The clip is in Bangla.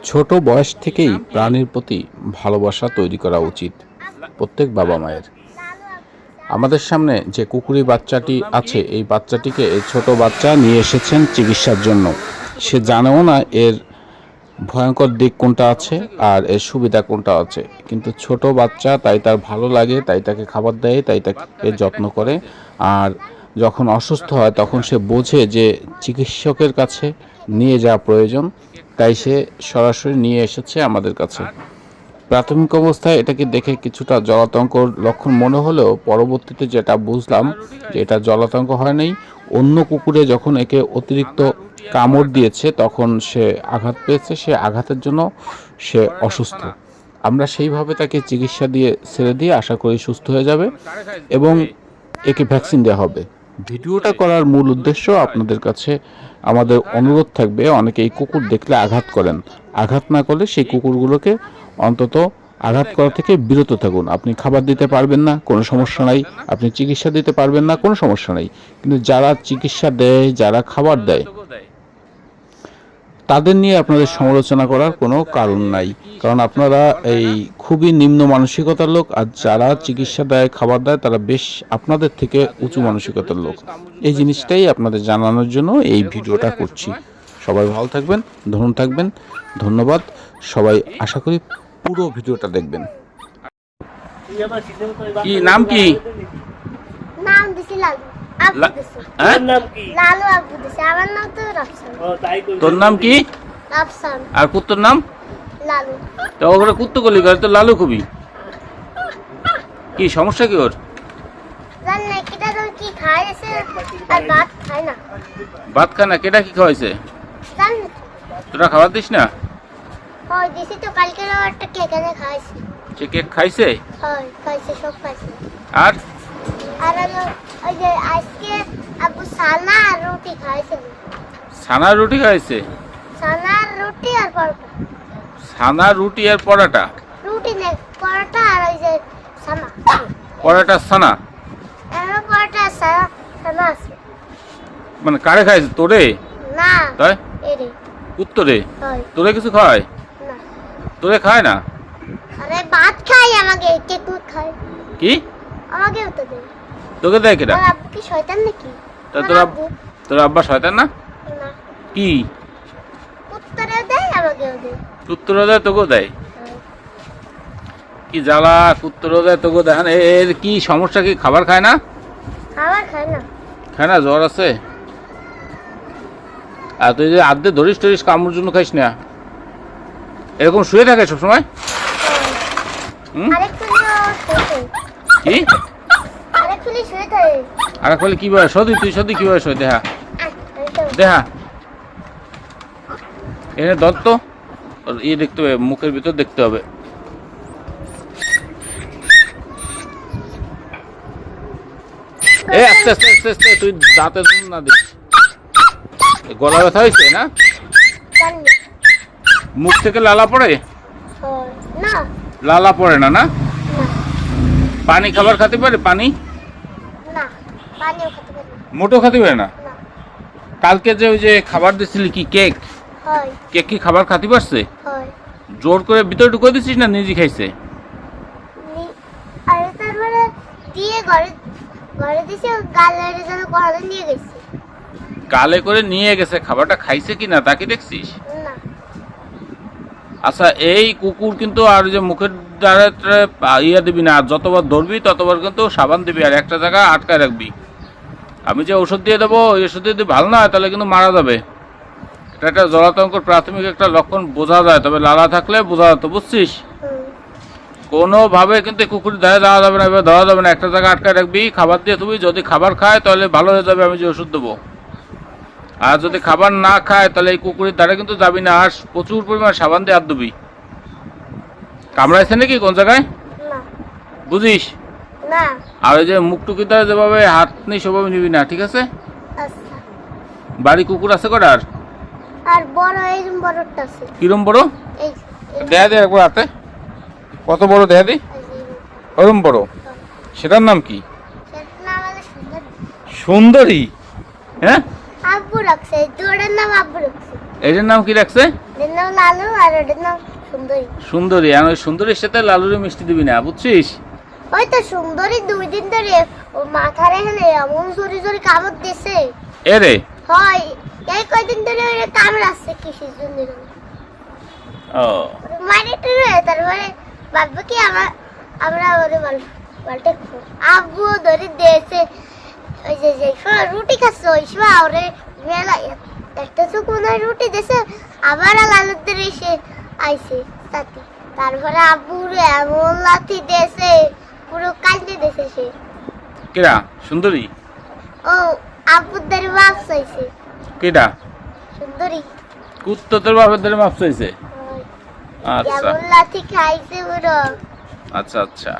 ছোট বয়স থেকেই প্রাণীর প্রতি ভালোবাসা তৈরি করা উচিত প্রত্যেক বাবা মায়ের। আমাদের সামনে যে কুকুরি বাচ্চাটি আছে, এই বাচ্চাটিকে এই ছোট বাচ্চা নিয়ে এসেছেন চিকিৎসার জন্য। সে জানেও না এর ভয়ঙ্কর দিক কোনটা আছে আর এর সুবিধা কোনটা আছে, কিন্তু ছোট বাচ্চা তাই তার ভালো লাগে, তাই তাকে খাবার দেয়, তাই তাকে যত্ন করে। আর যখন অসুস্থ হয় তখন সে বোঝে যে চিকিৎসকের কাছে নিয়ে যাওয়া প্রয়োজন, তাই সে সরাসরি নিয়ে এসেছে আমাদের কাছে। প্রাথমিক অবস্থায় এটাকে দেখে কিছুটা জলাতঙ্কর লক্ষণ মনে হলেও পরবর্তীতে যেটা বুঝলাম যে এটা জলাতঙ্ক হয় নাই। অন্য কুকুরে যখন একে অতিরিক্ত কামড় দিয়েছে তখন সে আঘাত পেয়েছে, সে আঘাতের জন্য সে অসুস্থ। আমরা সেইভাবে তাকে চিকিৎসা দিয়ে ছেড়ে দিয়ে আশা করি সুস্থ হয়ে যাবে এবং একে ভ্যাকসিন দেওয়া হবে। ভিডিওটা করার মূল উদ্দেশ্য আপনাদের কাছে আমাদের অনুরোধ থাকবে, অনেকে এই কুকুর দেখলে আঘাত করেন, আঘাত না করলে সেই কুকুরগুলোকে অন্তত আঘাত করা থেকে বিরত থাকুন। আপনি খাবার দিতে পারবেন না, কোনো সমস্যা নাই। আপনি চিকিৎসা দিতে পারবেন না, কোনো সমস্যা নাই। কিন্তু যারা চিকিৎসা দেয়, যারা খাবার দেয়, তাদের নিয়ে আপনাদের সমালোচনা করার কোনো কারণ নাই, কারণ আপনারা এই খুবই নিম্ন মানসিকতার লোক। আর যারা চিকিৎসা দেয়, খাবার দেয়, তারা বেশ আপনাদের থেকে উঁচু মানসিকতার লোক। এই জিনিসটাই আপনাদের জানানোর জন্য এই ভিডিওটা করছি। সবাই ভালো থাকবেন, ধন্য থাকবেন, ধন্যবাদ। সবাই আশা করি পুরো ভিডিওটা দেখবেন। কি নাম? কি নাম দিছি লালু। আব্বু দিছে। হ্যাঁ, নাম কি? লালু আব্বু দিছে। আমার নাম তো রাফসান। ও তাই কইছে। তোর নাম কি? রাফসান। আর কুত্তর নাম? লালু। তো ওরা কুত্তো গলি করে তো লালু খুবই। কি সমস্যা কি ওর? জান না কিটা তো কি খাইছে আর ভাত খায় না। ভাত খায় না? কেটা কি খাওয়াইছে? জান তোরা খাবার দিস না? হয় দিছি তো কালকে একটা কেক এনে খাইছি। সে কেক খাইছে? হয় খাইছে, সব খাইছে। আর আর হলো ওই যে আজকে আব্বু সানা আর রুটি খাইছিল। ছানার রুটি খাইছে? সানা আর রুটি আর পরোটা। ছানা রুটি আর পরাটা? রুটি নে পরোটা আর ওই যে সানা। পরাটা ছানা? এর পরোটা সানা সানা আছে। মানে কারে খাইছে? তোরে? না তাই এরে উত্তরে হয় তোরে কিছু খায়? না। তোরে খায় না? আরে ভাত খাই, আমাকে কেক খায়। কি আমাকেও তো দেয়। তোকে দেয় কেটা? আমার আব্বু কি শয়তান নাকি? তা আমার তোর আব্বু তোর আব্বা শয়তান না? না, কি উত্তরেও দেয় আমাকেও দেয়। উত্তরও দেয় তোকেও দেয়? হয়। কি জ্বালা! উত্তরও দেয় তোকেও দেয়। এর কি সমস্যা? কি খাবার খায় না? খাবার খায় না। খায় না? জ্বর আছে? আর তুই যে আদ্যে ধরিস টরিস কামড়ের জন্য খাইস না? এরকম শুয়ে থাকে সবসময়? হুম? কি আরেকটুলি শুয়ে থাকে। আর বলে কি বয়স? সদি তুই সদি কি বয়স হয়? দেখা আরেকটা দেখা এনে দত্ত ইয়ে দেখতে হবে, মুখের ভিতর দেখতে হবে। আস্তে আস্তে আস্তে আস্তে, তুই দাঁতে না দিস। গলা ব্যথা হয়েছে না? জানি মুখ থেকে লালা পড়ে? না। লালা পড়ে না? না না পানি খাবার খেতে পারে? পানি না, পানিও খেতে পারি না। মোটো খেতে পারে না? না। কালকে যে ওই যে খাবার দিছিলি কি কেক, হয় কেক কি খাবার খাতে পারছে? হয়। জোর করে ভিতরে ঢুকে দিছিস না নিজে খাইছে? আর তারপরে দিয়ে ঘরে ঘরে দিছে, গালের জন্য ঘরে নিয়ে গেছে। গালে করে নিয়ে গেছে, খাবারটা খাইছে কি না তা কি দেখছিস? না আচ্ছা, এই কুকুর কিন্তু আর যে মুখের দ্বারা ইয়ে দিবি না, আর যতবার ধরবি ততবার কিন্তু সাবান দিবি আর একটা জায়গা আটকায় রাখবি। আমি যে ওষুধ দিয়ে দেবো, ওই ওষুধ যদি ভালো না হয় তাহলে কিন্তু মারা যাবে। এটা একটা জলাতঙ্কর প্রাথমিক একটা লক্ষণ বোঝা যায়, তবে লালা থাকলে বোঝা যেত, বুঝছিস? কোনোভাবে কিন্তু কুকুর ধারে দেওয়া যাবে না, এবার ধরা যাবে না। একটা জায়গা আটকায় রাখবি, খাবার দিয়ে তুমি, যদি খাবার খায় তাহলে ভালো হয়ে যাবে, আমি যে ওষুধ দেবো। আর যদি খাবার না খায় তাহলে এই কুকুরের ধারে কিন্তু যাবি না, আর প্রচুর পরিমাণ সাবান দিয়ে হাত ধুবি। কামড়াইছে নাকি কোন জায়গায় না বুঝিস? না। আর ওই যে মুখ টুকি দ্বারা যেভাবে হাত নেই সেভাবে নিবি না, ঠিক আছে? আচ্ছা। বাড়ি কুকুর আছে কটার? আর বড় এই বড়টা আছে। কিরম বড়? এই দেখা দে একবার হাতে, কত বড় দেখা দি। ওরম বড়? সেটার নাম কি? সেটার নাম হলো সুন্দর। সুন্দরী? হ্যাঁ, আব্বু রাখছে, জোড়ার নাম আব্বু রাখছে। এটার নাম কি রাখছে? এটার নাম লালু আর ওটার নাম সুন্দরী। সুন্দরী, আর ওই সুন্দরীর সাথে লালুরে মিষ্টি দিবি না, বুঝছিস? ওই তো সুন্দরী 2 দিন ধরে ও মাথার এখানে এমন জোরে জোরে কামড় দিছে। এ রে। হয় এই কয়দিন ধরে ওই কামড় আসছে কিসের জন্য ও মানে তারপরে ভাববে কি আমরা ওরে পাল্টে আব্বু ধরে দিয়েছে। ওই যে রুটি খাচ্ছে ওই সময় ওরে মেলা একটা চোখ মনে হয় রুটি দিয়েছে, আবার লালুর ধরে এসে আইছে সাথে। তারপরে আব্বুর এমন লাথি দিয়েছে, পুরো কাজে দিয়েছে সে। কেডা সুন্দরী? ও আব্বুর ধরে মাপ চাইছে। কেডা? সুন্দরী। কুত্তো তোর বাপের ধরে মাপ চাইছে? ওই, আচ্ছা এমন লাথি খাইছে পুরো। আচ্ছা আচ্ছা।